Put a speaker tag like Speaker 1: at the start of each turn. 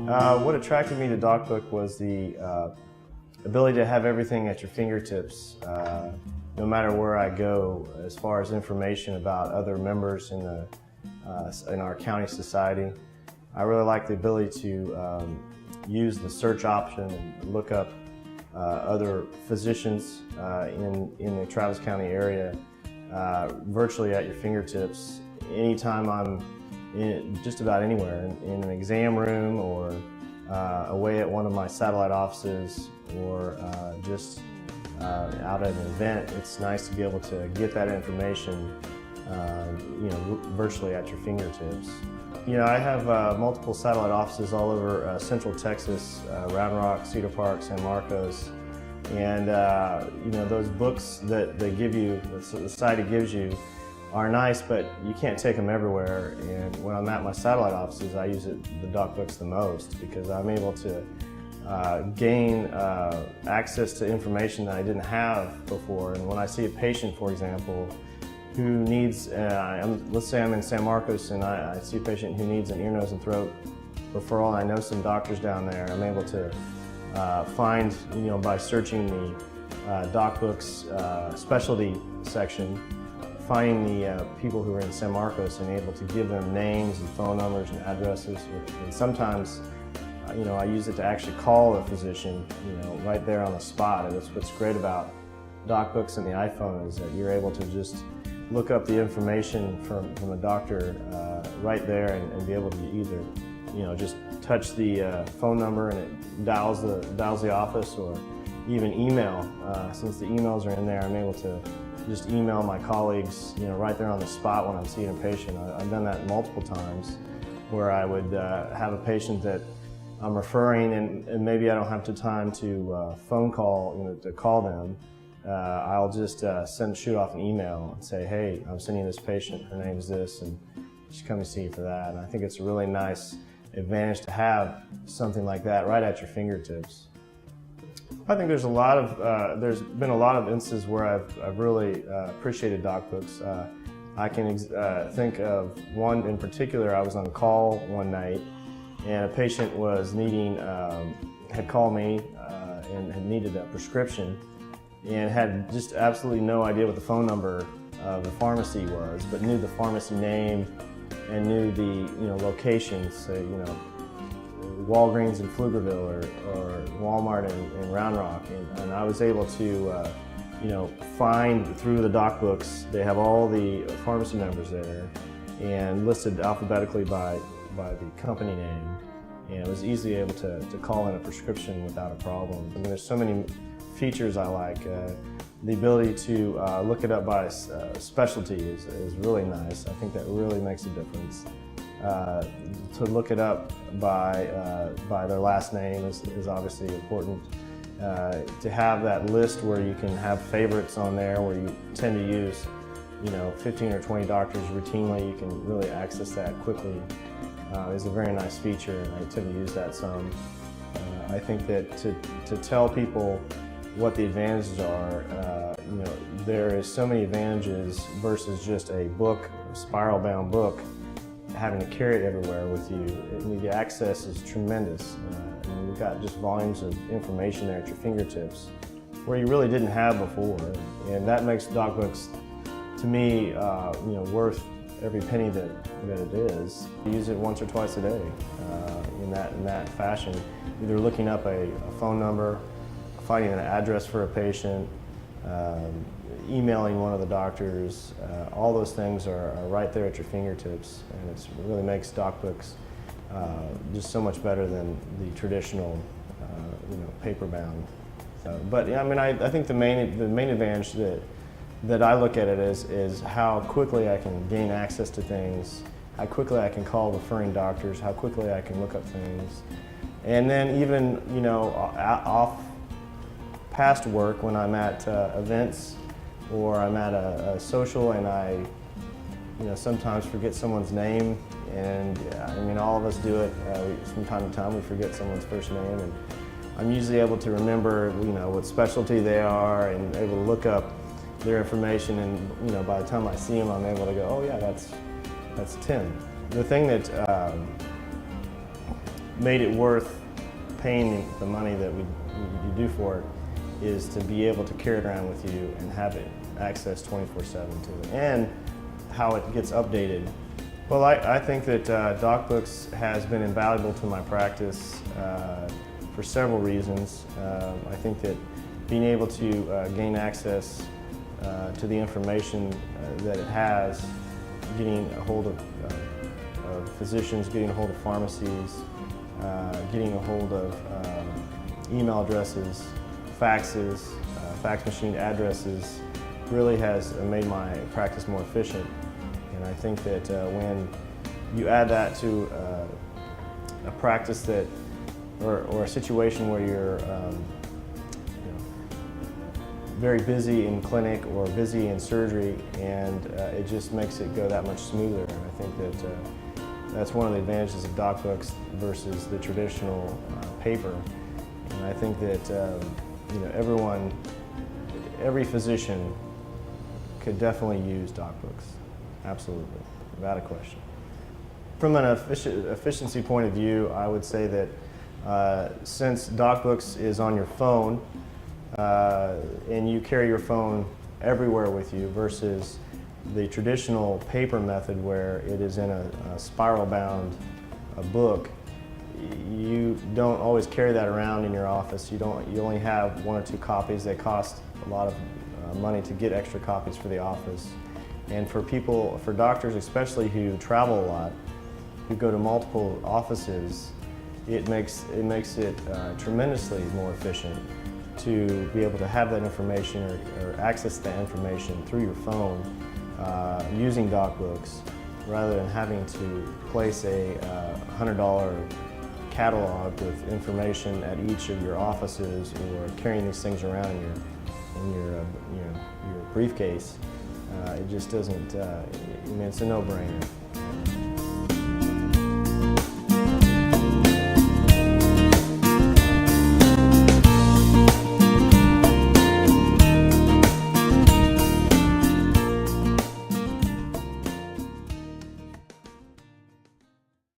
Speaker 1: What attracted me to DocBook was the ability to have everything at your fingertips, no matter where I go, as far as information about other members in our county society. I really like the ability to use the search option and look up other physicians in the Travis County area virtually at your fingertips. Anytime I'm just about anywhere, in an exam room or away at one of my satellite offices or just out at an event, it's nice to be able to get that information virtually at your fingertips. I have multiple satellite offices all over Central Texas, Round Rock, Cedar Park, San Marcos, and those books that they give you, the society gives you, are nice, but you can't take them everywhere. And when I'm at my satellite offices, I use the DocBooks the most because I'm able to gain access to information that I didn't have before. And when I see a patient, for example, who needs, let's say I'm in San Marcos and I see a patient who needs an ear, nose, and throat referral, and I know some doctors down there, I'm able to find, by searching the DocBooks specialty section, finding the people who are in San Marcos and able to give them names and phone numbers and addresses. And sometimes, I use it to actually call a physician, right there on the spot. And that's what's great about DocBooks and the iPhone, is that you're able to just look up the information from a doctor right there and be able to either, just touch the phone number and it dials the office, or even email. Since the emails are in there, I'm able to just email my colleagues, right there on the spot when I'm seeing a patient. I've done that multiple times, where I would have a patient that I'm referring, and maybe I don't have the time to phone call, to call them. I'll just shoot off an email and say, hey, I'm sending this patient, her name is this, and she's coming to see you for that. And I think it's a really nice advantage to have something like that right at your fingertips. I think there's been a lot of instances where I've really appreciated DocBooks. I can think of one in particular. I was on call one night, and a patient was had called me and had needed a prescription, and had just absolutely no idea what the phone number of the pharmacy was, but knew the pharmacy name and knew the locations. So, Walgreens in Pflugerville or Walmart in Round Rock, and I was able to find through the DocBooks. They have all the pharmacy numbers there and listed alphabetically by the company name, and I was easily able to call in a prescription without a problem. I mean, there's so many features I like. The ability to look it up by specialty is really nice. I think that really makes a difference. To look it up by their last name is obviously important. To have that list where you can have favorites on there, where you tend to use 15 or 20 doctors routinely, you can really access that quickly, is a very nice feature, and I tend to use that some. I think that to tell people what the advantages are, there is so many advantages versus just a book, a spiral-bound book, having to carry it everywhere with you. The access is tremendous. You've got just volumes of information there at your fingertips where you really didn't have before, and that makes DocBooks, to me, worth every penny that it is. You use it once or twice a day in that fashion, either looking up a phone number, finding an address for a patient, emailing one of the doctors. All those things are right there at your fingertips, and it really makes DocBooks just so much better than the traditional, paper-bound. But yeah, I mean, I think the main advantage that I look at it is how quickly I can gain access to things, how quickly I can call referring doctors, how quickly I can look up things, and then even off past work, when I'm at events or I'm at a social and I sometimes forget someone's name, and I mean, all of us do it from time to time. We forget someone's first name, and I'm usually able to remember what specialty they are and able to look up their information, and by the time I see them, I'm able to go, oh yeah, that's Tim. The thing that made it worth paying the money that you do for it is to be able to carry it around with you and have it access 24/7 to it, and how it gets updated. Well, I think that DocBooks has been invaluable to my practice for several reasons. I think that being able to gain access to the information that it has, getting a hold of physicians, getting a hold of pharmacies, getting a hold of email addresses, faxes, fax machine addresses, really has made my practice more efficient. And I think that when you add that to a practice that, or a situation where you're very busy in clinic or busy in surgery, and it just makes it go that much smoother. And I think that that's one of the advantages of DocBooks versus the traditional paper. And I think that every physician could definitely use DocBooks. Absolutely, without a question. From an efficiency point of view, I would say that since DocBooks is on your phone, and you carry your phone everywhere with you versus the traditional paper method where it is in a spiral-bound book, you don't always carry that around in your office. You only have 1 or 2 copies. They cost a lot of money to get extra copies for the office. And for doctors especially who travel a lot, who go to multiple offices, it makes it tremendously more efficient to be able to have that information or access that information through your phone using DocBooks, rather than having to place a $100 catalog with information at each of your offices, or carrying these things around in your briefcase. It just doesn't, it's a no-brainer.